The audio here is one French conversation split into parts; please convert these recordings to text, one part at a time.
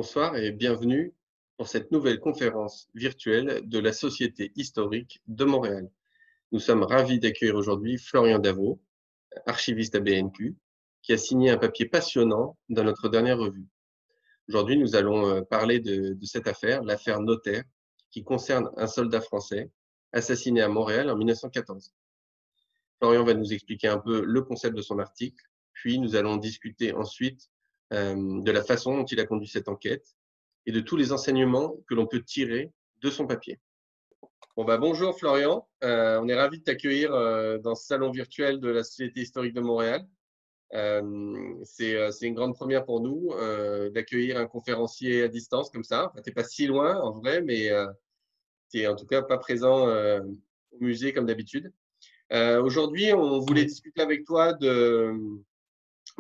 Bonsoir et bienvenue pour cette nouvelle conférence virtuelle de la Société historique de Montréal. Nous sommes ravis d'accueillir aujourd'hui Florian Davot, archiviste à BNQ, qui a signé un papier passionnant dans notre dernière revue. Aujourd'hui, nous allons parler de cette affaire, l'affaire Notaire, qui concerne un soldat français assassiné à Montréal en 1914. Florian va nous expliquer un peu le concept de son article, puis nous allons discuter ensuite de la façon dont il a conduit cette enquête et de tous les enseignements que l'on peut tirer de son papier. Bonjour Florian, on est ravi de t'accueillir dans ce salon virtuel de la Société historique de Montréal. C'est une grande première pour nous d'accueillir un conférencier à distance comme ça. Enfin, tu n'es pas si loin en vrai, mais tu n'es en tout cas pas présent au musée comme d'habitude. Aujourd'hui, on voulait discuter avec toi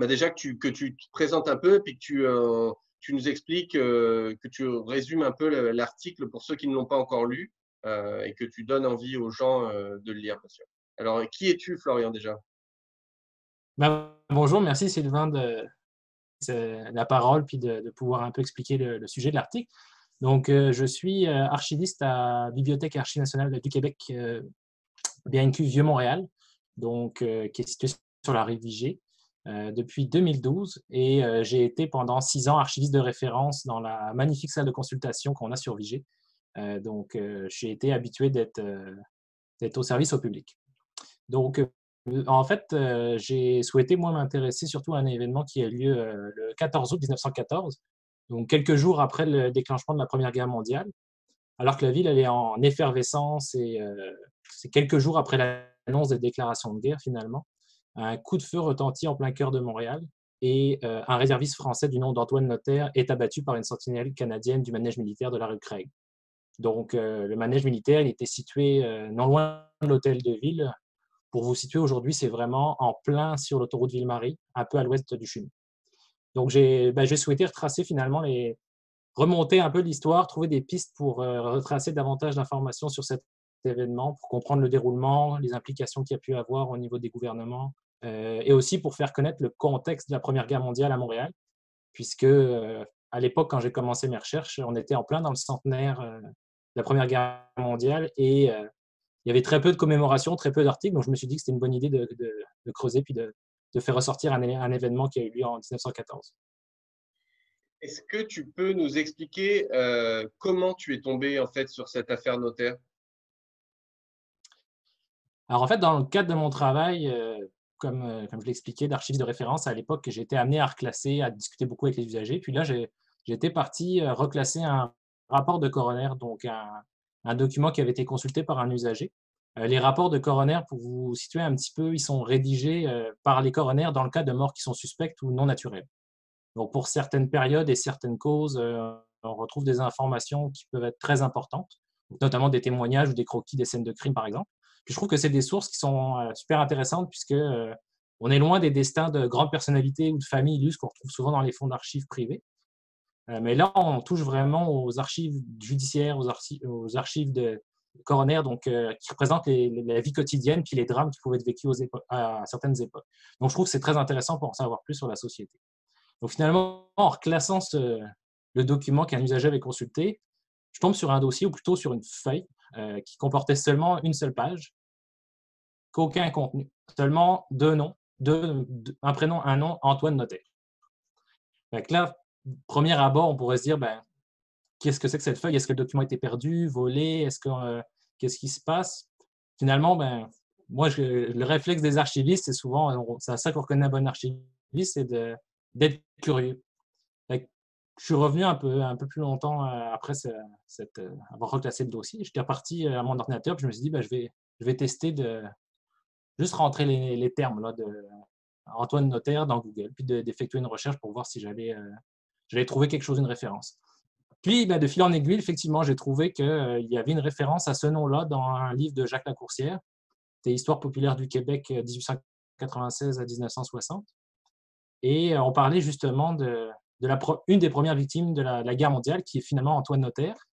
déjà que tu te présentes un peu, puis que tu nous expliques, que tu résumes un peu l'article pour ceux qui ne l'ont pas encore lu et que tu donnes envie aux gens de le lire, bien sûr. Alors, qui es-tu, Florian, déjà? Bonjour, merci Sylvain de la parole puis de pouvoir un peu expliquer le sujet de l'article. Donc, je suis archiviste à la Bibliothèque Archives nationale du Québec, BNQ Vieux-Montréal, donc qui est située sur la rive Vigée depuis 2012. Et j'ai été pendant 6 ans archiviste de référence dans la magnifique salle de consultation qu'on a sur Vigée. Donc, j'ai été habitué d'être au service au public. Donc, en fait, j'ai souhaité, moi, m'intéresser surtout à un événement qui a eu lieu le 14 août 1914, donc quelques jours après le déclenchement de la Première Guerre mondiale, alors que la ville elle est en effervescence et c'est quelques jours après l'annonce des déclarations de guerre, finalement. Un coup de feu retentit en plein cœur de Montréal et un réserviste français du nom d'Antoine Notaire est abattu par une sentinelle canadienne du manège militaire de la rue Craig. Donc, le manège militaire il était situé non loin de l'hôtel de ville. Pour vous situer, aujourd'hui, c'est vraiment en plein sur l'autoroute Ville-Marie, un peu à l'ouest du CHUM. Donc, j'ai souhaité retracer finalement remonter un peu l'histoire, trouver des pistes pour retracer davantage d'informations sur cet événement, pour comprendre le déroulement, les implications qu'il y a pu avoir au niveau des gouvernements, et aussi pour faire connaître le contexte de la Première Guerre mondiale à Montréal, puisque à l'époque, quand j'ai commencé mes recherches, on était en plein dans le centenaire de la Première Guerre mondiale et il y avait très peu de commémorations, très peu d'articles, donc je me suis dit que c'était une bonne idée de creuser puis de faire ressortir un événement qui a eu lieu en 1914. Est-ce que tu peux nous expliquer comment tu es tombé en fait sur cette affaire Notaire? Alors en fait, dans le cadre de mon travail, comme je l'expliquais, d'archiviste de référence, à l'époque, j'ai été amené à reclasser, à discuter beaucoup avec les usagers. Puis là, j'étais parti reclasser un rapport de coroner, donc un document qui avait été consulté par un usager. Les rapports de coroner, pour vous situer un petit peu, ils sont rédigés par les coroners dans le cas de morts qui sont suspectes ou non naturelles. Donc, pour certaines périodes et certaines causes, on retrouve des informations qui peuvent être très importantes, notamment des témoignages ou des croquis des scènes de crime, par exemple. Puis je trouve que c'est des sources qui sont super intéressantes puisque on est loin des destins de grandes personnalités ou de familles illustres qu'on retrouve souvent dans les fonds d'archives privés. Mais là, on touche vraiment aux archives judiciaires, aux archives de coroner, donc qui représentent la vie quotidienne puis les drames qui pouvaient être vécus à certaines époques. Donc, je trouve que c'est très intéressant pour en savoir plus sur la société. Donc finalement, en reclassant le document qu'un usager avait consulté, je tombe sur un dossier, ou plutôt sur une feuille, qui comportait seulement une seule page, qu'aucun contenu, seulement 2 noms, un prénom, un nom, Antoine Notaire. Fait que là, premier abord, on pourrait se dire, ben, qu'est-ce que c'est que cette feuille? Est-ce que le document a été perdu, volé? Qu'est-ce qui se passe? Finalement, ben, moi, le réflexe des archivistes, c'est souvent, c'est à ça qu'on reconnaît un bon archiviste, c'est d'être curieux. Fait que je suis revenu un peu plus longtemps après avoir reclassé le dossier. J'étais reparti à mon ordinateur, puis je me suis dit, ben, je vais tester de juste rentrer les termes là, de Antoine Notaire dans Google, puis d'effectuer une recherche pour voir si j'allais trouver quelque chose, une référence. Puis, ben, de fil en aiguille, effectivement, j'ai trouvé qu'il y avait une référence à ce nom-là dans un livre de Jacques Lacourcière. C'était Histoire populaire du Québec 1896 à 1960. Et on parlait justement une des premières victimes de la guerre mondiale, qui est finalement Antoine Notaire,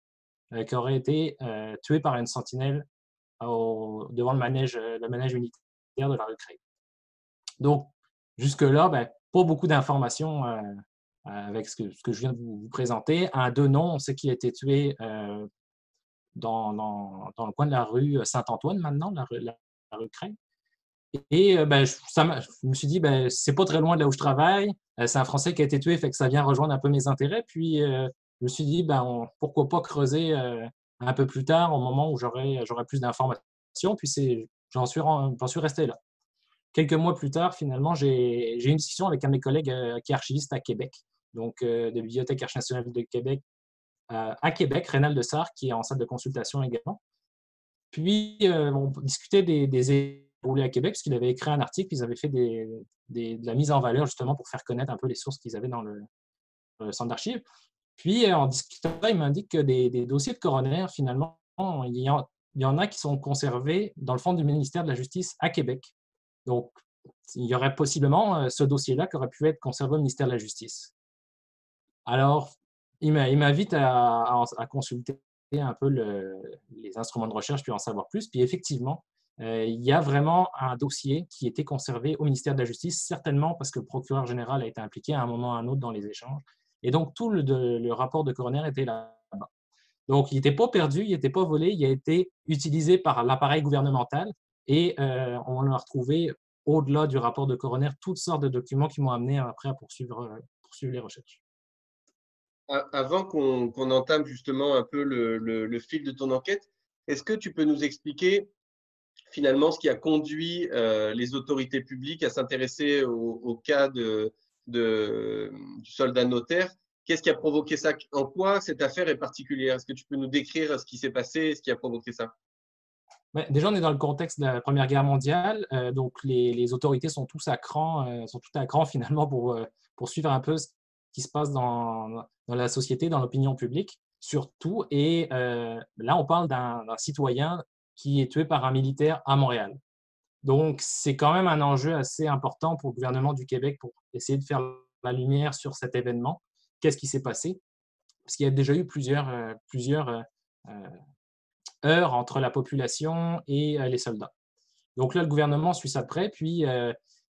qui aurait été tué par une sentinelle devant le manège militaire de la rue Craig. Donc, jusque-là, ben, pas beaucoup d'informations avec ce que je viens de vous présenter. Un deux noms, on sait qu'il a été tué dans le coin de la rue Saint-Antoine maintenant, la rue Craig. Et ben, je me suis dit, ben, c'est pas très loin de là où je travaille. C'est un Français qui a été tué, fait que ça vient rejoindre un peu mes intérêts. Puis je me suis dit, ben, pourquoi pas creuser un peu plus tard, au moment où j'aurai plus d'informations. Puis j'en suis resté là. Quelques mois plus tard, finalement, j'ai eu une discussion avec un de mes collègues qui est archiviste à Québec, donc de la Bibliothèque Archive nationale de Québec, à Québec, Rénal de Sarre, qui est en salle de consultation également. Puis, on discutait des évolués à Québec, puisqu'il avait écrit un article, puis ils avaient fait de la mise en valeur justement pour faire connaître un peu les sources qu'ils avaient dans le centre d'archives. Puis, en discutant, il m'indique que des dossiers de coroner, finalement, il y en a qui sont conservés dans le fond du ministère de la Justice à Québec. Donc, il y aurait possiblement ce dossier-là qui aurait pu être conservé au ministère de la Justice. Alors, il m'invite à consulter un peu les instruments de recherche, puis en savoir plus. Puis effectivement, il y a vraiment un dossier qui était conservé au ministère de la Justice, certainement parce que le procureur général a été impliqué à un moment ou à un autre dans les échanges. Et donc, tout le rapport de coroner était là-bas. Donc, il n'était pas perdu, il n'était pas volé, il a été utilisé par l'appareil gouvernemental et on a retrouvé, au-delà du rapport de coroner, toutes sortes de documents qui m'ont amené après à poursuivre les recherches. Avant qu'on entame justement un peu le fil de ton enquête, est-ce que tu peux nous expliquer finalement ce qui a conduit les autorités publiques à s'intéresser au cas du soldat notaire? Qu'est-ce qui a provoqué ça? En quoi cette affaire est particulière? Est-ce que tu peux nous décrire ce qui s'est passé et ce qui a provoqué ça? Ouais, déjà, on est dans le contexte de la Première Guerre mondiale, donc les autorités sont tous à cran, sont toutes à cran finalement pour suivre un peu ce qui se passe dans la société, dans l'opinion publique, surtout. Et là, on parle d'un citoyen qui est tué par un militaire à Montréal. Donc, c'est quand même un enjeu assez important pour le gouvernement du Québec pour essayer de faire la lumière sur cet événement. Qu'est-ce qui s'est passé? Parce qu'il y a déjà eu plusieurs heures entre la population et les soldats. Donc là, le gouvernement suit ça de près. Puis,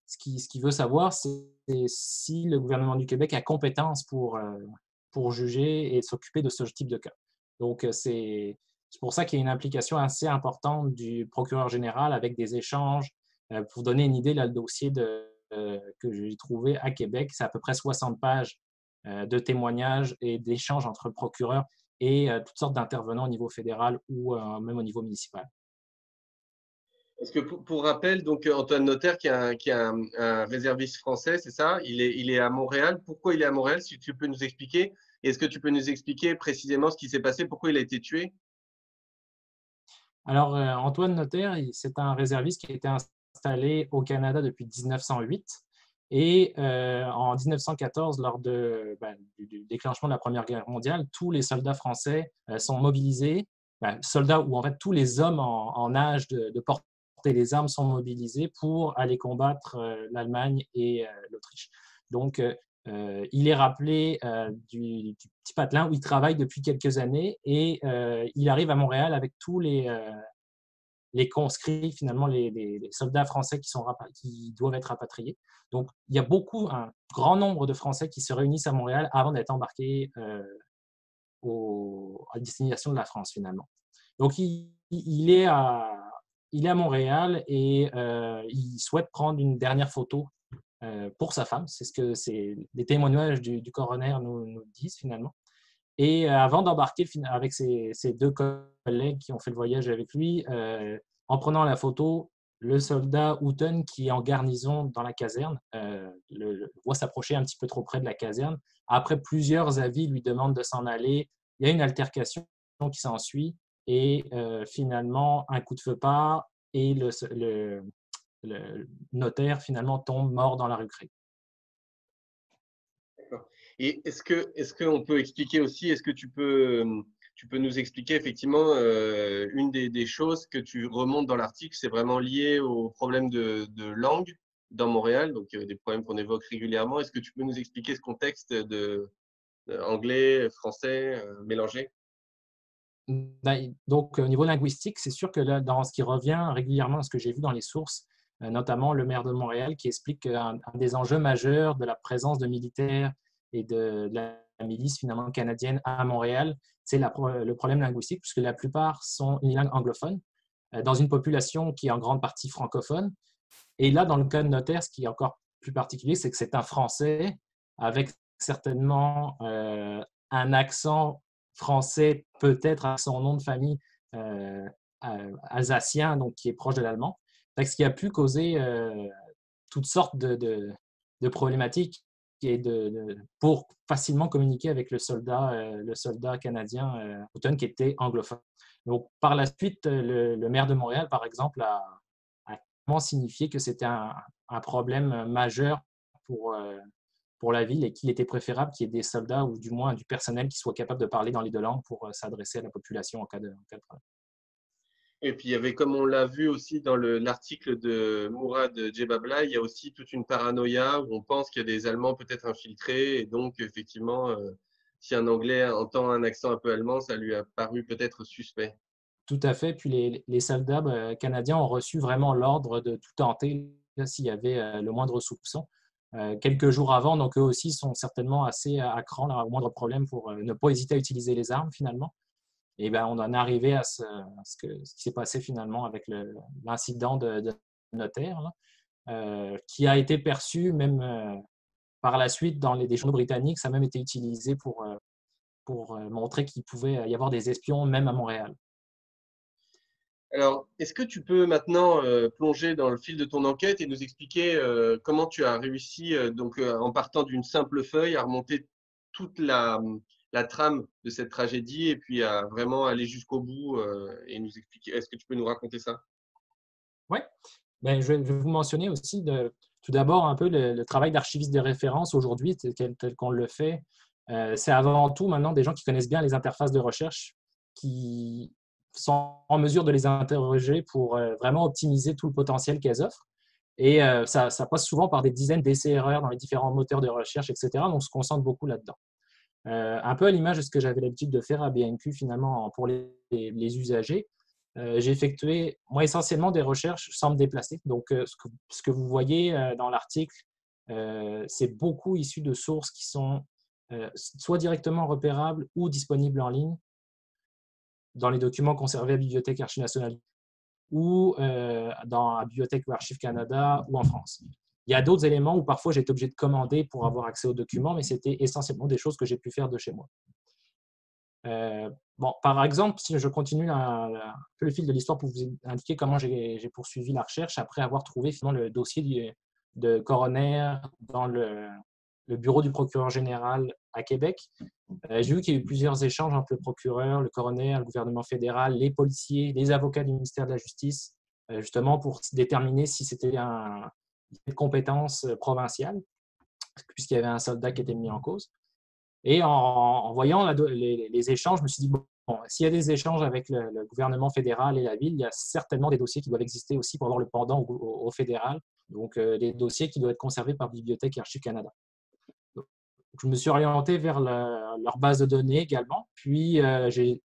ce qu'il veut savoir, c'est si le gouvernement du Québec a compétence pour juger et s'occuper de ce type de cas. Donc, c'est pour ça qu'il y a une implication assez importante du procureur général avec des échanges. Pour donner une idée, là, le dossier que j'ai trouvé à Québec, c'est à peu près 60 pages de témoignages et d'échanges entre procureurs et toutes sortes d'intervenants au niveau fédéral ou même au niveau municipal. Parce que pour rappel, donc Antoine Notaire, qui est un réserviste français, c'est ça? Il est à Montréal. Pourquoi il est à Montréal? Si tu peux nous expliquer. Est-ce que tu peux nous expliquer précisément ce qui s'est passé? Pourquoi il a été tué? Alors, Antoine Notaire, c'est un réserviste qui a été installé au Canada depuis 1908. Et en 1914, lors du déclenchement de la Première Guerre mondiale, tous les soldats français sont mobilisés, soldats ou en fait tous les hommes en âge de porter les armes sont mobilisés pour aller combattre l'Allemagne et l'Autriche. Donc, il est rappelé du petit patelin où il travaille depuis quelques années et il arrive à Montréal avec tous les conscrits, finalement, les soldats français qui doivent être rapatriés. Donc, il y a un grand nombre de Français qui se réunissent à Montréal avant d'être embarqués à destination de la France, finalement. Donc, il est à Montréal et il souhaite prendre une dernière photo pour sa femme. C'est ce que les témoignages du coroner nous disent, finalement. Et avant d'embarquer avec ses deux collègues qui ont fait le voyage avec lui, en prenant la photo, le soldat Houghton, qui est en garnison dans la caserne, le voit s'approcher un petit peu trop près de la caserne. Après plusieurs avis, lui demande de s'en aller. Il y a une altercation qui s'ensuit et finalement, un coup de feu part et le notaire finalement tombe mort dans la rue Craig. Et est-ce qu'on peut expliquer aussi, est-ce que tu peux nous expliquer effectivement une des choses que tu remontes dans l'article, c'est vraiment lié au problème de langue dans Montréal, donc des problèmes qu'on évoque régulièrement. Est-ce que tu peux nous expliquer ce contexte de anglais, français mélangé? Donc, au niveau linguistique, c'est sûr que là, dans ce qui revient régulièrement, ce que j'ai vu dans les sources, notamment le maire de Montréal qui explique qu'un des enjeux majeurs de la présence de militaires et de la milice finalement canadienne à Montréal, c'est le problème linguistique, puisque la plupart sont une langue anglophone, dans une population qui est en grande partie francophone. Et là, dans le cas de Notaire, ce qui est encore plus particulier, c'est que c'est un Français avec certainement un accent français, peut-être à son nom de famille euh, alsacien, donc qui est proche de l'allemand. Ce qui a pu causer toutes sortes de problématiques et pour facilement communiquer avec le soldat canadien Houghton, qui était anglophone. Donc, par la suite, le maire de Montréal, par exemple, a signifié que c'était un problème majeur pour la ville et qu'il était préférable qu'il y ait des soldats ou du moins du personnel qui soit capable de parler dans les deux langues pour s'adresser à la population en cas de problème. Et puis, il y avait, comme on l'a vu aussi dans l'article de Mourad Djebabla, il y a aussi toute une paranoïa où on pense qu'il y a des Allemands peut-être infiltrés. Et donc, effectivement, si un Anglais entend un accent un peu allemand, ça lui a paru peut-être suspect. Tout à fait. Puis les soldats canadiens ont reçu vraiment l'ordre de tout tenter s'il y avait le moindre soupçon. Quelques jours avant, donc eux aussi sont certainement assez à cran, là, au moindre problème, pour ne pas hésiter à utiliser les armes finalement. Et ben, on en est arrivé à ce qui s'est passé finalement avec l'incident de Notaire, là, qui a été perçu même par la suite dans des journaux britanniques. Ça a même été utilisé pour montrer qu'il pouvait y avoir des espions même à Montréal. Alors, est-ce que tu peux maintenant plonger dans le fil de ton enquête et nous expliquer comment tu as réussi, en partant d'une simple feuille, à remonter toute la trame de cette tragédie et puis à vraiment aller jusqu'au bout et nous expliquer. Est-ce que tu peux nous raconter ça? Oui, ben, je vais vous mentionner aussi tout d'abord un peu le travail d'archiviste de référence aujourd'hui, tel qu'on le fait. C'est avant tout maintenant des gens qui connaissent bien les interfaces de recherche, qui sont en mesure de les interroger pour vraiment optimiser tout le potentiel qu'elles offrent. Et ça passe souvent par des dizaines d'essais-erreurs dans les différents moteurs de recherche, etc. Donc, on se concentre beaucoup là-dedans. Un peu à l'image de ce que j'avais l'habitude de faire à BNQ finalement pour les usagers. J'ai effectué, moi, essentiellement des recherches sans me déplacer. Donc, ce que vous voyez dans l'article, c'est beaucoup issu de sources qui sont soit directement repérables ou disponibles en ligne dans les documents conservés à la Bibliothèque Archives nationale ou dans la Bibliothèque ou Archives Canada ou en France. Il y a d'autres éléments où parfois j'ai été obligé de commander pour avoir accès aux documents, mais c'était essentiellement des choses que j'ai pu faire de chez moi. Bon, par exemple, si je continue un peu le fil de l'histoire pour vous indiquer comment j'ai poursuivi la recherche après avoir trouvé finalement le dossier de coroner dans le bureau du procureur général à Québec. J'ai vu qu'il y a eu plusieurs échanges entre le procureur, le coroner, le gouvernement fédéral, les policiers, les avocats du ministère de la Justice, justement pour déterminer si c'était une compétence provinciale, puisqu'il y avait un soldat qui était mis en cause. Et en voyant les échanges, je me suis dit, bon, s'il y a des échanges avec le gouvernement fédéral et la ville, il y a certainement des dossiers qui doivent exister aussi pour avoir le pendant au fédéral, donc des dossiers qui doivent être conservés par Bibliothèque et Archives Canada. Donc, je me suis orienté vers leur base de données également, puis j'ai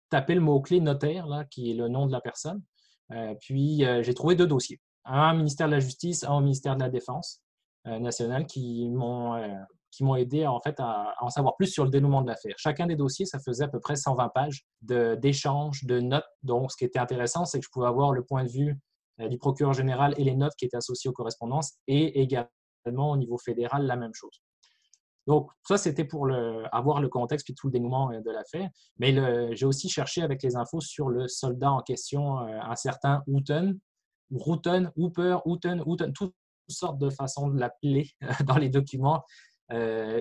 tapé le mot-clé notaire, là, qui est le nom de la personne, puis j'ai trouvé deux dossiers, un au ministère de la Justice, un au ministère de la Défense nationale, qui m'ont aidé en fait, à en savoir plus sur le dénouement de l'affaire. Chacun des dossiers, ça faisait à peu près 120 pages d'échanges, de notes. Donc, ce qui était intéressant, c'est que je pouvais avoir le point de vue du procureur général et les notes qui étaient associées aux correspondances, et également au niveau fédéral, la même chose. Donc, ça, c'était pour avoir le contexte puis tout le dénouement de l'affaire. Mais j'ai aussi cherché avec les infos sur le soldat en question, un certain Houghton, Roughton, Hooper, Houghton, toutes sortes de façons de l'appeler dans les documents.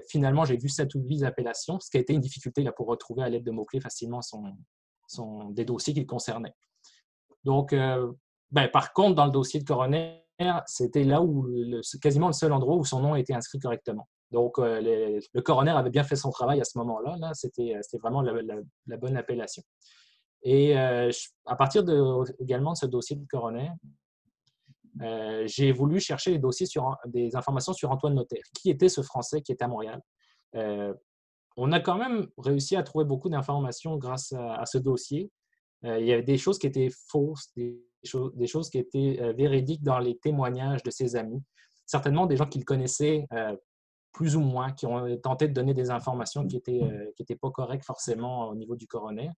Finalement, j'ai vu 7 ou 8 appellations, ce qui a été une difficulté là, pour retrouver à l'aide de mots-clés facilement des dossiers qu'il concernait. Donc, par contre, dans le dossier de coroner, c'était là où quasiment le seul endroit où son nom a été inscrit correctement. Donc, le coroner avait bien fait son travail à ce moment-là. Là, c'était vraiment la bonne appellation. Et à partir également de ce dossier de coroner, j'ai voulu chercher des informations sur Antoine Notaire. Qui était ce Français qui était à Montréal? On a quand même réussi à trouver beaucoup d'informations grâce à ce dossier. Il y avait des choses qui étaient fausses, des choses qui étaient véridiques dans les témoignages de ses amis. Certainement des gens qui le connaissaient plus ou moins, qui ont tenté de donner des informations qui étaient pas correctes forcément au niveau du coroner.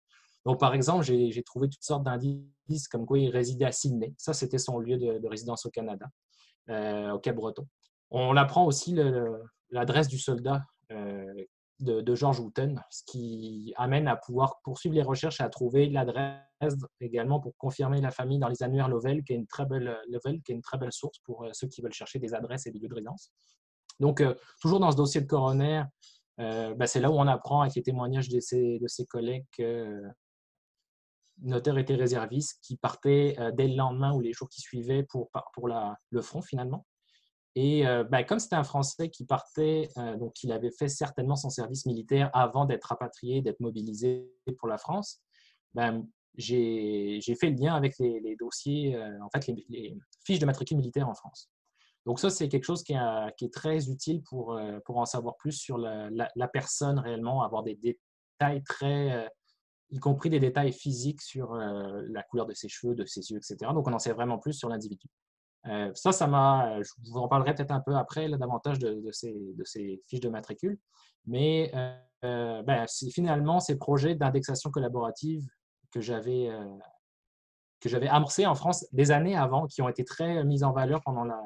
Donc, par exemple, j'ai trouvé toutes sortes d'indices comme quoi il résidait à Sydney. Ça, c'était son lieu de résidence au Canada, au Cap-Breton. On apprend aussi l'adresse du soldat de George Wooten, ce qui amène à pouvoir poursuivre les recherches et à trouver l'adresse également pour confirmer la famille dans les annuaires Lovell, qui est une très belle source pour ceux qui veulent chercher des adresses et des lieux de résidence. Donc, toujours dans ce dossier de coroner, c'est là où on apprend avec les témoignages de ses collègues que le notaire était réserviste, qui partait dès le lendemain ou les jours qui suivaient pour le front finalement. Et comme c'était un Français qui partait, donc il avait fait certainement son service militaire avant d'être rapatrié, d'être mobilisé pour la France, j'ai fait le lien avec les dossiers, en fait les fiches de matricule militaire en France. Donc ça, c'est quelque chose qui est très utile pour en savoir plus sur la personne réellement, avoir des détails très, y compris des détails physiques sur la couleur de ses cheveux, de ses yeux, etc. Donc on en sait vraiment plus sur l'individu. Je vous en parlerai peut-être un peu après, là, davantage de ces fiches de matricule. Mais finalement, ces projets d'indexation collaborative que j'avais amorcés en France des années avant, qui ont été très mis en valeur pendant la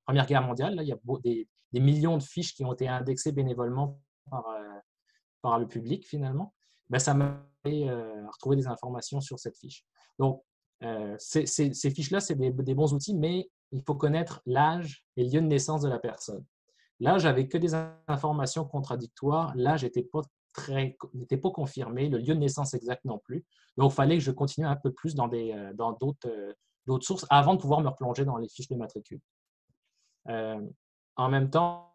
Première Guerre mondiale. Là, il y a des millions de fiches qui ont été indexées bénévolement par le public, finalement. Ça m'a fait retrouver des informations sur cette fiche. Donc, ces fiches-là, c'est des bons outils, mais il faut connaître l'âge et le lieu de naissance de la personne. Là, j'avais que des informations contradictoires. L'âge n'était pas confirmé, le lieu de naissance exact non plus. Donc, il fallait que je continue un peu plus dans d'autres sources avant de pouvoir me replonger dans les fiches de matricule. En même temps,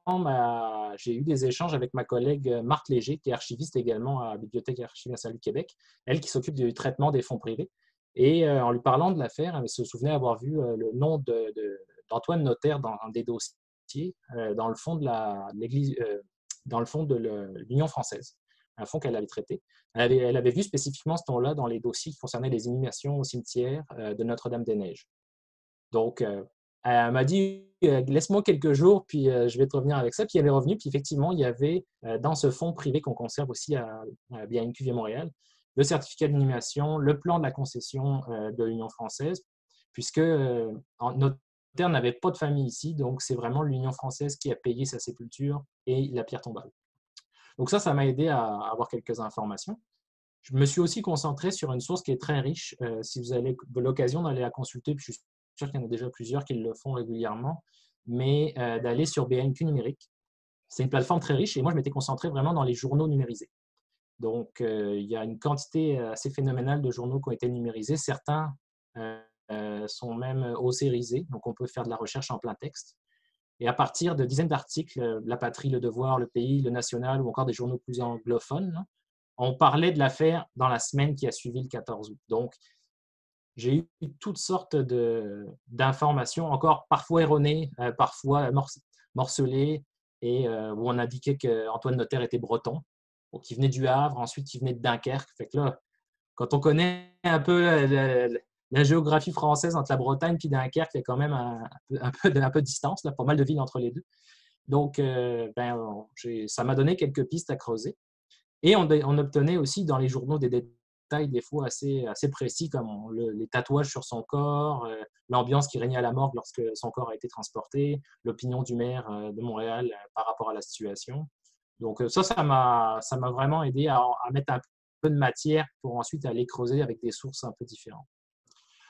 j'ai eu des échanges avec ma collègue Marthe Léger, qui est archiviste également à la Bibliothèque et Archives nationales du Québec, elle qui s'occupe du traitement des fonds privés. Et en lui parlant de l'affaire, elle se souvenait avoir vu le nom d'Antoine Notaire dans un des dossiers, dans le fond de l'Église, dans le fond de l'Union française, un fonds qu'elle avait traité. Elle avait vu spécifiquement ce nom-là dans les dossiers qui concernaient les inhumations au cimetière de Notre-Dame-des-Neiges. Donc, elle m'a dit laisse-moi quelques jours, puis je vais te revenir avec ça. Puis elle est revenue, puis effectivement, il y avait dans ce fonds privé qu'on conserve aussi à BNQ Via Montréal, le certificat d'inhumation, le plan de la concession de l'Union française, puisque Notaire n'avait pas de famille ici, donc c'est vraiment l'Union française qui a payé sa sépulture et la pierre tombale. Donc ça m'a aidé à avoir quelques informations. Je me suis aussi concentré sur une source qui est très riche. Si vous avez l'occasion d'aller la consulter, puis je suis sûr qu'il y en a déjà plusieurs qui le font régulièrement, mais d'aller sur BNQ Numérique. C'est une plateforme très riche et moi, je m'étais concentré vraiment dans les journaux numérisés. Donc, il y a une quantité assez phénoménale de journaux qui ont été numérisés. Certains sont même ossérisés, donc on peut faire de la recherche en plein texte. Et à partir de dizaines d'articles, La Patrie, Le Devoir, Le Pays, Le National ou encore des journaux plus anglophones, on parlait de l'affaire dans la semaine qui a suivi le 14 août. Donc, j'ai eu toutes sortes d'informations, encore parfois erronées, parfois morcelées, et où on indiquait qu'Antoine Notaire était breton, qui venait du Havre, ensuite qui venait de Dunkerque. Fait que là, quand on connaît un peu la géographie française entre la Bretagne et Dunkerque, il y a quand même un peu de distance, là, pas mal de villes entre les deux. Donc, ça m'a donné quelques pistes à creuser. Et on obtenait aussi dans les journaux des détails des fois assez précis, comme les tatouages sur son corps, l'ambiance qui régnait à la morgue lorsque son corps a été transporté, l'opinion du maire de Montréal par rapport à la situation. Donc ça m'a vraiment aidé à mettre un peu de matière pour ensuite aller creuser avec des sources un peu différentes.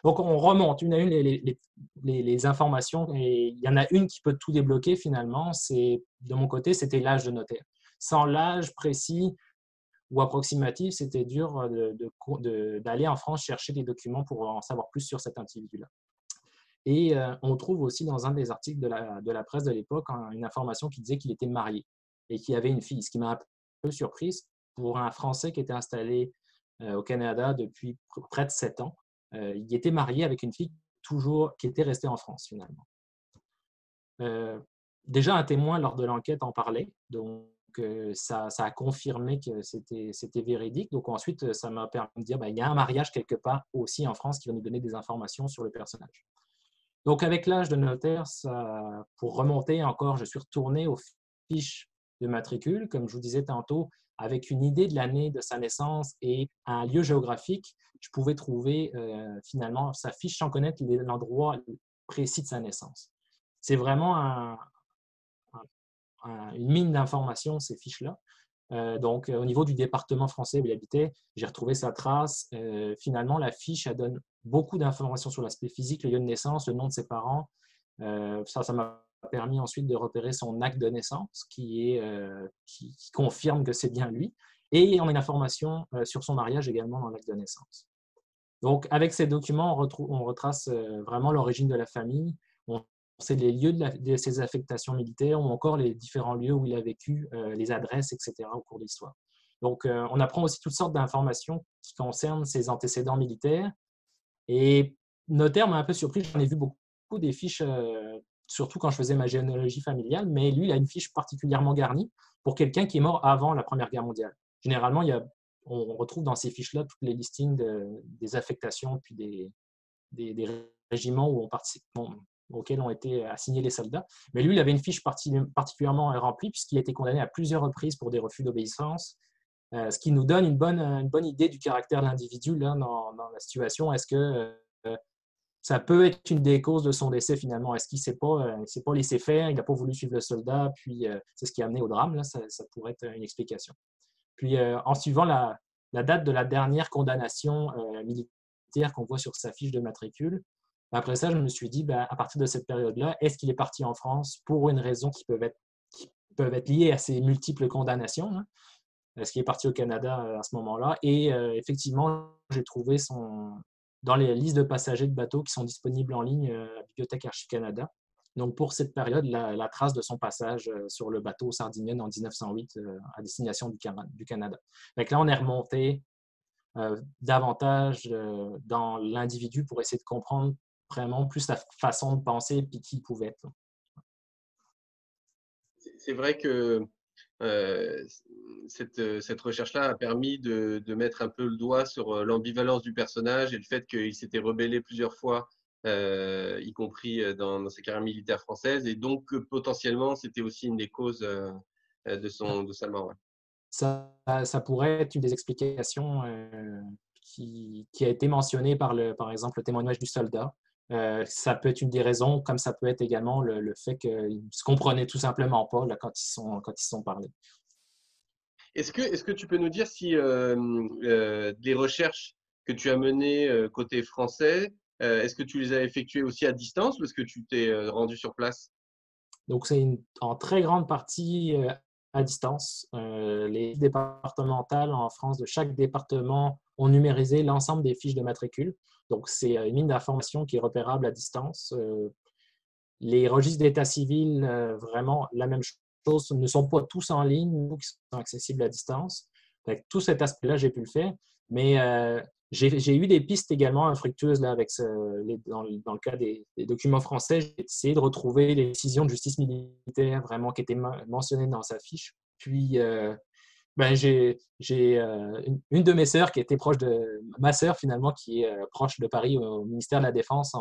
Donc on remonte une à une les informations et il y en a une qui peut tout débloquer finalement. De mon côté, c'était l'âge de notaire. Sans l'âge précis ou approximatif, c'était dur d'aller en France chercher des documents pour en savoir plus sur cet individu-là. Et on trouve aussi dans un des articles de la presse de l'époque une information qui disait qu'il était marié et qu'il avait une fille, ce qui m'a un peu surprise pour un Français qui était installé au Canada depuis près de 7 ans. Il était marié avec une fille qui était restée en France finalement. Déjà, un témoin lors de l'enquête en parlait, donc ça a confirmé que c'était véridique. Donc ensuite, ça m'a permis de dire il y a un mariage quelque part aussi en France qui va nous donner des informations sur le personnage. Donc avec l'âge de notaire, pour remonter encore, je suis retourné aux fiches de matricule, comme je vous disais tantôt, avec une idée de l'année de sa naissance et un lieu géographique, je pouvais trouver finalement sa fiche sans connaître l'endroit précis de sa naissance. C'est vraiment une mine d'informations, ces fiches-là. Donc, au niveau du département français où il habitait, j'ai retrouvé sa trace. Finalement, la fiche, elle donne beaucoup d'informations sur l'aspect physique, le lieu de naissance, le nom de ses parents. Ça m'a permis ensuite de repérer son acte de naissance qui confirme que c'est bien lui. Et on a une information sur son mariage également dans l'acte de naissance. Donc, avec ces documents, on retrace vraiment l'origine de la famille. On sait les lieux de ses affectations militaires ou encore les différents lieux où il a vécu, les adresses, etc. au cours de l'histoire. Donc, on apprend aussi toutes sortes d'informations qui concernent ses antécédents militaires. Et notaire m'a un peu surpris, j'en ai vu beaucoup des fiches, surtout quand je faisais ma généalogie familiale, mais lui, il a une fiche particulièrement garnie pour quelqu'un qui est mort avant la Première Guerre mondiale. Généralement, on retrouve dans ces fiches-là toutes les listings des affectations puis des régiments auxquels ont été assignés les soldats. Mais lui, il avait une fiche particulièrement remplie puisqu'il a été condamné à plusieurs reprises pour des refus d'obéissance, ce qui nous donne une bonne idée du caractère de l'individu là, dans la situation. Est-ce que ça peut être une des causes de son décès finalement? Est-ce qu'il ne s'est pas laissé faire, il n'a pas voulu suivre le soldat, puis c'est ce qui a amené au drame? Là, ça pourrait être une explication. Puis en suivant la date de la dernière condamnation militaire qu'on voit sur sa fiche de matricule, après ça, je me suis dit, à partir de cette période-là, est-ce qu'il est parti en France pour une raison qui peuvent être liées à ses multiples condamnations? Hein? Est-ce qu'il est parti au Canada à ce moment-là? Et effectivement, j'ai trouvé dans les listes de passagers de bateaux qui sont disponibles en ligne à la Bibliothèque Archives Canada. Donc, pour cette période, la trace de son passage sur le bateau Sardinienne en 1908 à destination du Canada. Donc là, on est remonté davantage dans l'individu pour essayer de comprendre vraiment plus sa façon de penser et qui il pouvait être. C'est vrai que cette recherche-là a permis de mettre un peu le doigt sur l'ambivalence du personnage et le fait qu'il s'était rebellé plusieurs fois, y compris dans sa carrière militaire française, et donc potentiellement c'était aussi une des causes de sa mort. Ouais. Ça pourrait être une des explications qui a été mentionnée par exemple, le témoignage du soldat. Ça peut être une des raisons, comme ça peut être également le fait qu'ils ne se comprenaient tout simplement pas là, quand ils se sont parlé. Est-ce que tu peux nous dire si les recherches que tu as menées côté français, est-ce que tu les as effectuées aussi à distance ou est-ce que tu t'es rendu sur place? Donc, c'est en très grande partie à distance. Les départementales en France de chaque département ont numérisé l'ensemble des fiches de matricule. Donc, c'est une mine d'information qui est repérable à distance. Les registres d'état civil, vraiment la même chose, ne sont pas tous en ligne ou qui sont accessibles à distance. Donc, tout cet aspect-là, j'ai pu le faire. Mais j'ai eu des pistes également infructueuses là, dans le cas des documents français. J'ai essayé de retrouver les décisions de justice militaire vraiment qui étaient mentionnées dans sa fiche. Puis, j'ai une de mes sœurs qui était proche de ma sœur finalement, qui est proche de Paris au ministère de la Défense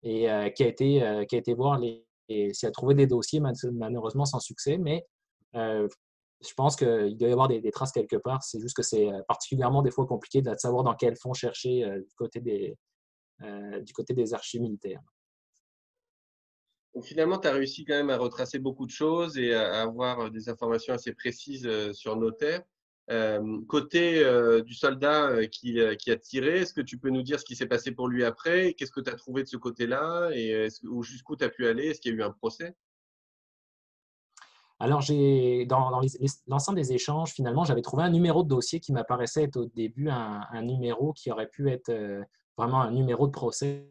et qui a été voir si elle trouvait des dossiers, malheureusement sans succès. Mais je pense qu'il doit y avoir des traces quelque part. C'est juste que c'est particulièrement des fois compliqué de savoir dans quel fond chercher du côté des archives militaires. Donc finalement, tu as réussi quand même à retracer beaucoup de choses et à avoir des informations assez précises sur Notaire. Côté du soldat qui a tiré, est-ce que tu peux nous dire ce qui s'est passé pour lui après? Qu'est-ce que tu as trouvé de ce côté-là? Et jusqu'où tu as pu aller? Est-ce qu'il y a eu un procès? Alors, dans l'ensemble des échanges, finalement, j'avais trouvé un numéro de dossier qui m'apparaissait être au début un numéro qui aurait pu être vraiment un numéro de procès.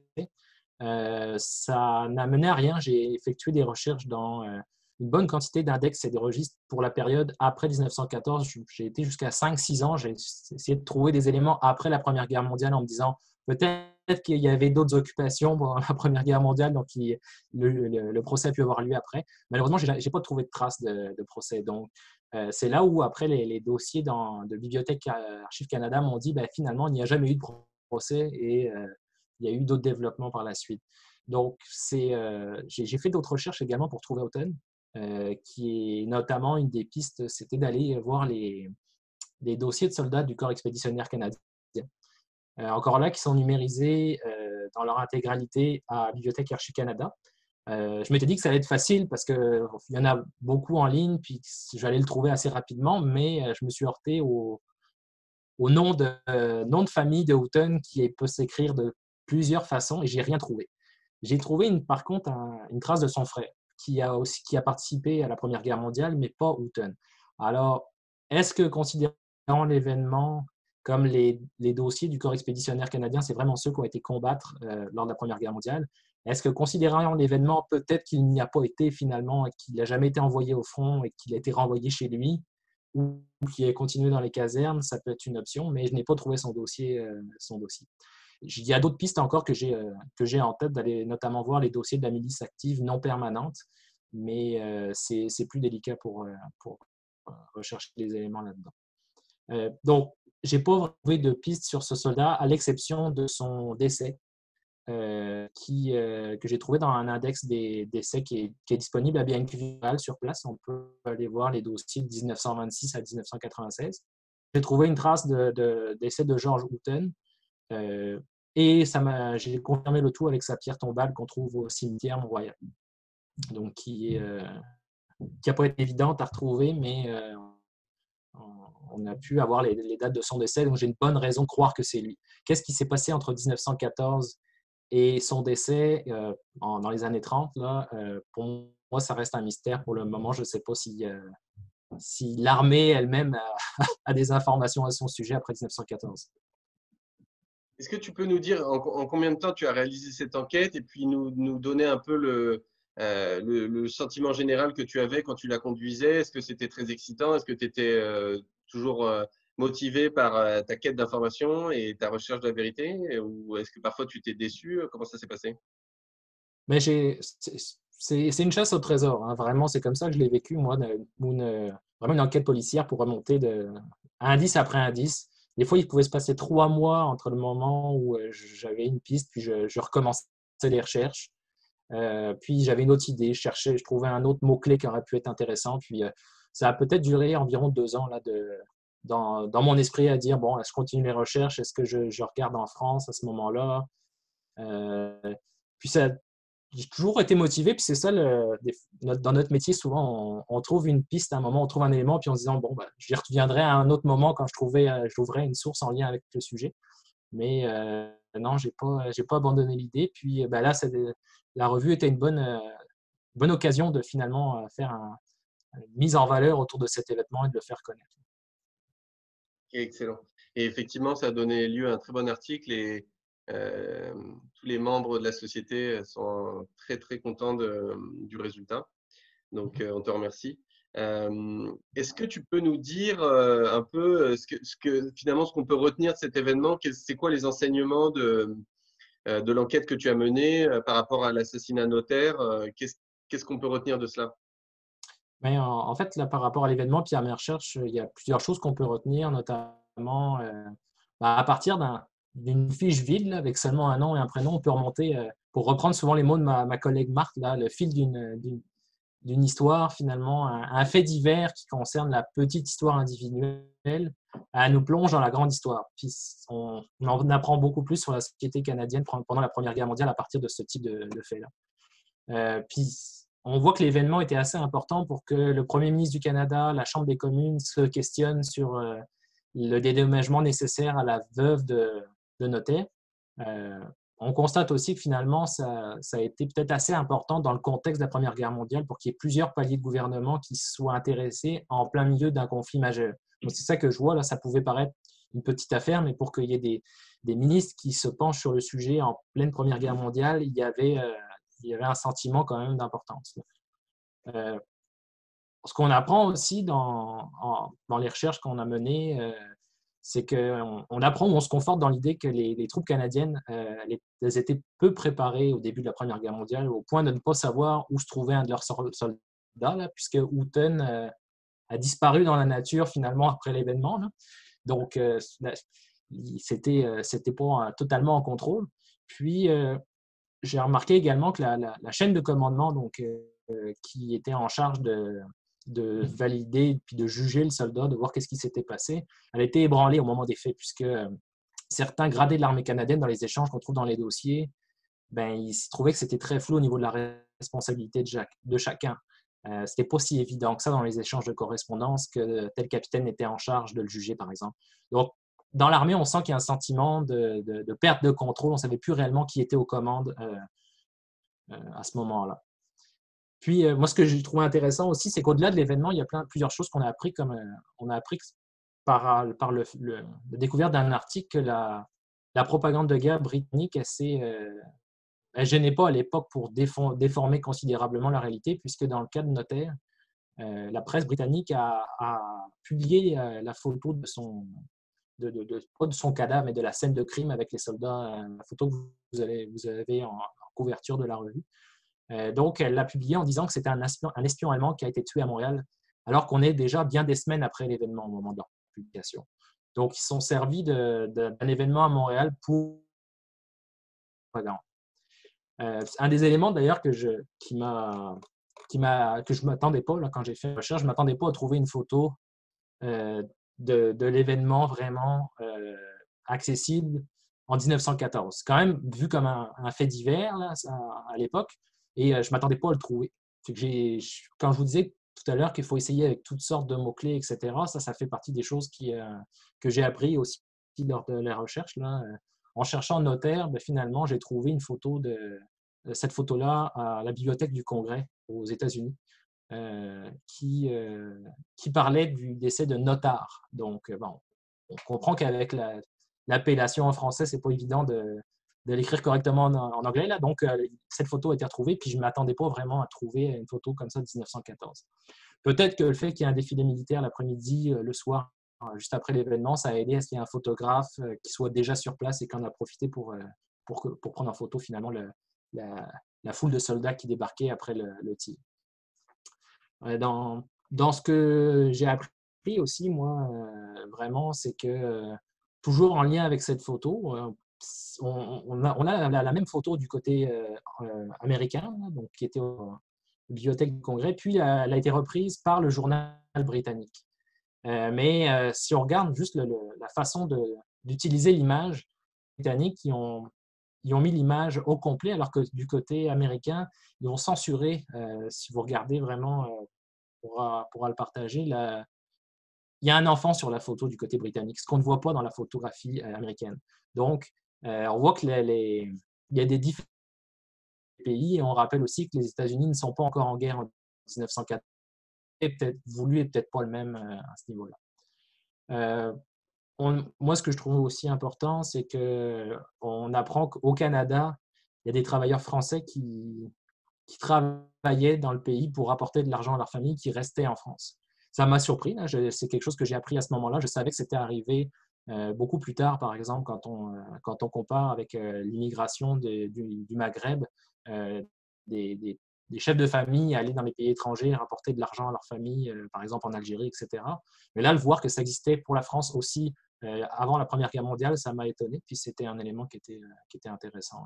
Ça n'a mené à rien. J'ai effectué des recherches dans une bonne quantité d'index et de registres pour la période après 1914. J'ai été jusqu'à 5-6 ans. J'ai essayé de trouver des éléments après la Première Guerre mondiale en me disant peut-être qu'il y avait d'autres occupations pendant la Première Guerre mondiale, donc le procès a pu avoir lieu après. Malheureusement, je n'ai pas trouvé de traces de procès. Donc, c'est là où, après, les dossiers de Bibliothèque Archives Canada m'ont dit finalement, il n'y a jamais eu de procès et il y a eu d'autres développements par la suite. Donc, j'ai fait d'autres recherches également pour trouver Houghton. qui est notamment une des pistes, c'était d'aller voir les dossiers de soldats du corps expéditionnaire canadien. Encore là, qui sont numérisés dans leur intégralité à Bibliothèque Archi Canada. Je m'étais dit que ça allait être facile parce qu'il y en a beaucoup en ligne, puis j'allais le trouver assez rapidement, mais je me suis heurté au nom de famille de Houghton qui peut s'écrire de plusieurs façons et j'ai rien trouvé. J'ai trouvé par contre une trace de son frère qui a participé à la Première Guerre mondiale, mais pas Houghton. Alors, est-ce que considérant l'événement comme les dossiers du corps expéditionnaire canadien, c'est vraiment ceux qui ont été combattre lors de la Première Guerre mondiale, est-ce que considérant l'événement, peut-être qu'il n'y a pas été finalement, qu'il n'a jamais été envoyé au front et qu'il a été renvoyé chez lui, ou qui est continué dans les casernes, ça peut être une option, mais je n'ai pas trouvé son dossier. Il y a d'autres pistes encore que j'ai en tête, d'aller notamment voir les dossiers de la milice active non permanente, mais c'est plus délicat pour rechercher les éléments là-dedans. Donc, je n'ai pas trouvé de pistes sur ce soldat, à l'exception de son décès, que j'ai trouvé dans un index des décès qui est disponible à BNQ sur place. On peut aller voir les dossiers de 1926 à 1996. J'ai trouvé une trace de décès de George Houghton et j'ai confirmé le tout avec sa pierre tombale qu'on trouve au cimetière Mont-Royal. Donc, qui n'a pas été évidente à retrouver, mais on a pu avoir les dates de son décès, donc j'ai une bonne raison de croire que c'est lui. Qu'est-ce qui s'est passé entre 1914 et son décès dans les années 30, là, pour moi, ça reste un mystère pour le moment. Je ne sais pas si l'armée elle-même a des informations à son sujet après 1914. Est-ce que tu peux nous dire en combien de temps tu as réalisé cette enquête et puis nous donner un peu le sentiment général que tu avais quand tu la conduisais? Est-ce que c'était très excitant? Est-ce que tu étais toujours motivé par ta quête d'information et ta recherche de la vérité? Ou est-ce que parfois tu t'es déçu? Comment ça s'est passé? Mais c'est une chasse au trésor, hein. Vraiment, c'est comme ça que je l'ai vécu, moi, vraiment une enquête policière pour remonter indice après indice. Des fois, il pouvait se passer 3 mois entre le moment où j'avais une piste, puis je recommençais les recherches. Puis j'avais une autre idée, je trouvais un autre mot-clé qui aurait pu être intéressant. Puis ça a peut-être duré environ 2 ans là, dans mon esprit à dire, bon, est-ce que je continue les recherches? Est-ce que je regarde en France à ce moment-là? Puis j'ai toujours été motivé, puis c'est ça, dans notre métier, souvent, on trouve une piste à un moment, on trouve un élément, puis en se disant, bon, ben, j'y reviendrai à un autre moment quand j'ouvrais une source en lien avec le sujet. Mais non, j'ai pas abandonné l'idée. Puis ben là, la revue était une bonne occasion de finalement faire une mise en valeur autour de cet événement et de le faire connaître. Excellent. Et effectivement, ça a donné lieu à un très bon article et tous les membres de la société sont très, très contents du résultat. Donc, on te remercie. Est-ce que tu peux nous dire un peu finalement ce qu'on peut retenir de cet événement? C'est quoi les enseignements de l'enquête que tu as menée par rapport à l'assassinat notaire? Qu'est-ce qu'on peut retenir de cela? Mais en fait, là, par rapport à l'événement, puis à mes recherches, il y a plusieurs choses qu'on peut retenir, notamment à partir d'une fiche vide, là, avec seulement un nom et un prénom, on peut remonter, pour reprendre souvent les mots de ma collègue Marthe, là, le fil d'une histoire, finalement, un fait divers qui concerne la petite histoire individuelle, nous plonge dans la grande histoire. Puis on en apprend beaucoup plus sur la société canadienne pendant la Première Guerre mondiale à partir de ce type de fait-là. Puis on voit que l'événement était assez important pour que le Premier ministre du Canada, la Chambre des communes se questionnent sur le dédommagement nécessaire à la veuve de notaire. On constate aussi que finalement, ça a été peut-être assez important dans le contexte de la Première Guerre mondiale pour qu'il y ait plusieurs paliers de gouvernement qui soient intéressés en plein milieu d'un conflit majeur. Donc, c'est ça que je vois, là, ça pouvait paraître une petite affaire, mais pour qu'il y ait des ministres qui se penchent sur le sujet en pleine Première Guerre mondiale, il y avait un sentiment quand même d'importance. Ce qu'on apprend aussi dans les recherches qu'on a menées, c'est qu'on apprend ou on se conforte dans l'idée que les troupes canadiennes elles étaient peu préparées au début de la Première Guerre mondiale, au point de ne pas savoir où se trouvait un de leurs soldats, là, puisque Houghton a disparu dans la nature finalement après l'événement. Là. Donc, c'était pas totalement en contrôle. Puis, j'ai remarqué également que la chaîne de commandement, donc qui était en charge de valider puis de juger le soldat, de voir qu'est-ce qui s'était passé, elle a été ébranlée au moment des faits, puisque certains gradés de l'armée canadienne, dans les échanges qu'on trouve dans les dossiers, ben, ils trouvaient que c'était très flou au niveau de la responsabilité de chacun. C'était pas si évident que ça dans les échanges de correspondance que tel capitaine était en charge de le juger, par exemple. Donc, dans l'armée, on sent qu'il y a un sentiment de perte de contrôle. On ne savait plus réellement qui était aux commandes à ce moment-là. Puis, moi, ce que j'ai trouvé intéressant aussi, c'est qu'au-delà de l'événement, il y a plusieurs choses qu'on a appris, comme on a appris par la découverte d'un article que la propagande de guerre britannique, elle ne gênait pas à l'époque pour déformer considérablement la réalité, puisque dans le cas de Notaire, la presse britannique a publié la photo pas de son cadavre, mais de la scène de crime avec les soldats, la photo que vous avez en couverture de la revue. Donc, elle l'a publié en disant que c'était un espion allemand qui a été tué à Montréal, alors qu'on est déjà bien des semaines après l'événement au moment de leur publication. Donc, ils sont servis d'un événement à Montréal pour un des éléments d'ailleurs que je ne m'attendais pas là, quand j'ai fait la recherche, je ne m'attendais pas à trouver une photo de l'événement vraiment accessible en 1914. C'est quand même vu comme un fait divers là, à l'époque, et je ne m'attendais pas à le trouver. Quand je vous disais tout à l'heure qu'il faut essayer avec toutes sortes de mots-clés, etc., ça fait partie des choses que j'ai appris aussi lors de la recherche. Là. En cherchant Notaire, ben, finalement, j'ai trouvé une photo de cette photo-là à la Bibliothèque du Congrès aux États-Unis, qui parlait du décès de Notard. Donc, bon, on comprend qu'avec l'appellation en français, c'est pas évident de l'écrire correctement en anglais. Là. Donc, cette photo a été retrouvée, puis je ne m'attendais pas vraiment à trouver une photo comme ça de 1914. Peut-être que le fait qu'il y ait un défilé militaire l'après-midi, le soir, juste après l'événement, ça a aidé à ce qu'il y ait un photographe qui soit déjà sur place et qui en a profité pour prendre en photo finalement la foule de soldats qui débarquaient après le tir. Dans ce que j'ai appris aussi, moi, vraiment, c'est que toujours en lien avec cette photo, on a la même photo du côté américain, donc, qui était au Bibliothèque du Congrès, puis elle a été reprise par le journal britannique. Mais si on regarde juste la façon d'utiliser l'image britannique, ils ont mis l'image au complet, alors que du côté américain, ils ont censuré, si vous regardez vraiment, pourra le partager, il y a un enfant sur la photo du côté britannique, ce qu'on ne voit pas dans la photographie américaine. Donc, on voit qu'il y a des différents pays, et on rappelle aussi que les États-Unis ne sont pas encore en guerre en 1914, et peut-être voulu et peut-être pas le même à ce niveau-là. Moi, ce que je trouve aussi important, c'est qu'on apprend qu'au Canada, il y a des travailleurs français qui travaillaient dans le pays pour apporter de l'argent à leur famille, qui restaient en France. Ça m'a surpris. C'est quelque chose que j'ai appris à ce moment-là. Je savais que c'était arrivé beaucoup plus tard, par exemple, quand on compare avec l'immigration du Maghreb, des chefs de famille aller dans les pays étrangers, rapporter de l'argent à leur famille, par exemple en Algérie, etc. Mais là, le voir que ça existait pour la France aussi avant la Première Guerre mondiale, ça m'a étonné. Puis c'était un élément qui était intéressant.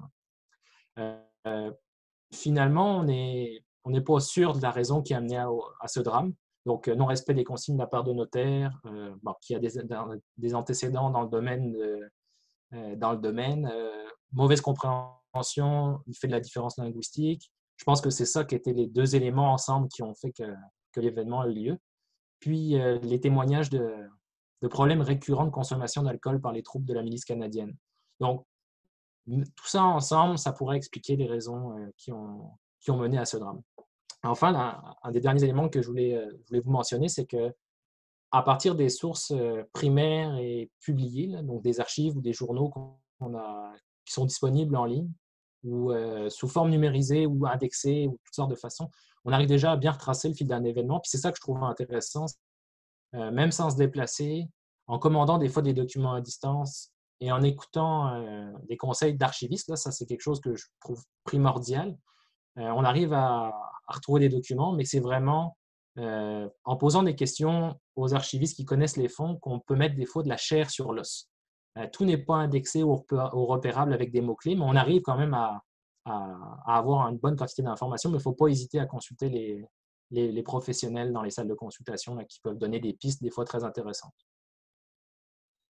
Finalement, on n'est pas sûr de la raison qui a amené à ce drame. Donc, non-respect des consignes de la part de notaire, qui a des antécédents dans le domaine, mauvaise compréhension, il fait de la différence linguistique. Je pense que c'est ça qui étaient les deux éléments ensemble qui ont fait que l'événement a eu lieu. Puis, les témoignages de problèmes récurrents de consommation d'alcool par les troupes de la milice canadienne. Donc, tout ça ensemble, ça pourrait expliquer les raisons qui ont mené à ce drame. Enfin, un des derniers éléments que je voulais vous mentionner, c'est que à partir des sources primaires et publiées, là, donc des archives ou des journaux qui sont disponibles en ligne, ou sous forme numérisée ou indexée, ou toutes sortes de façons, on arrive déjà à bien retracer le fil d'un événement. Puis c'est ça que je trouve intéressant, même sans se déplacer, en commandant des fois des documents à distance et en écoutant des conseils d'archivistes. Là, ça, c'est quelque chose que je trouve primordial. On arrive à retrouver des documents, mais c'est vraiment en posant des questions aux archivistes qui connaissent les fonds qu'on peut mettre des fois de la chair sur l'os. Tout n'est pas indexé ou repérable avec des mots-clés, mais on arrive quand même à à avoir une bonne quantité d'informations, mais il ne faut pas hésiter à consulter les professionnels dans les salles de consultation là, qui peuvent donner des pistes des fois très intéressantes.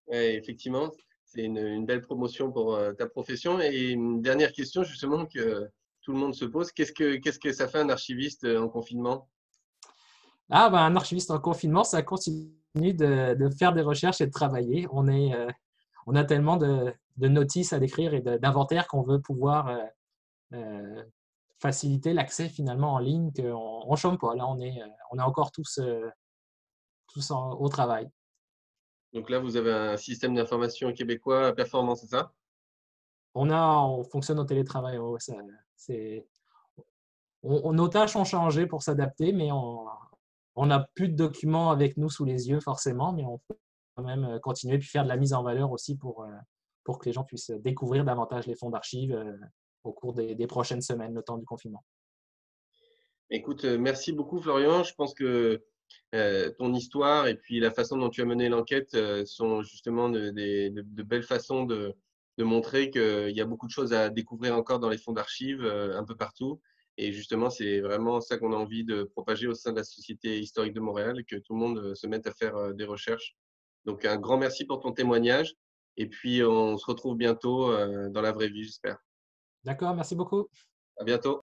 Ouais, effectivement, c'est une belle promotion pour ta profession. Et une dernière question justement que tout le monde se pose, qu'est-ce que ça fait un archiviste en confinement? Ah, ben, un archiviste en confinement, ça continue de faire des recherches et de travailler. On a tellement de notices à décrire et d'inventaires qu'on veut pouvoir euh, faciliter l'accès finalement en ligne qu'on ne chôme pas. Là, on est encore tous au travail. Donc là, vous avez un système d'information québécois performant, c'est ça? On fonctionne au télétravail. Ouais, ouais, c'est, nos tâches ont changé pour s'adapter, mais on n'a plus de documents avec nous sous les yeux forcément, mais on peut quand même continuer puis faire de la mise en valeur aussi pour que les gens puissent découvrir davantage les fonds d'archives au cours des prochaines semaines, le temps du confinement. Écoute, merci beaucoup Florian. Je pense que ton histoire et puis la façon dont tu as mené l'enquête sont justement de belles façons de montrer qu'il y a beaucoup de choses à découvrir encore dans les fonds d'archives un peu partout. Et justement, c'est vraiment ça qu'on a envie de propager au sein de la Société historique de Montréal, que tout le monde se mette à faire des recherches. Donc, un grand merci pour ton témoignage. Et puis, on se retrouve bientôt dans la vraie vie, j'espère. D'accord, merci beaucoup. À bientôt.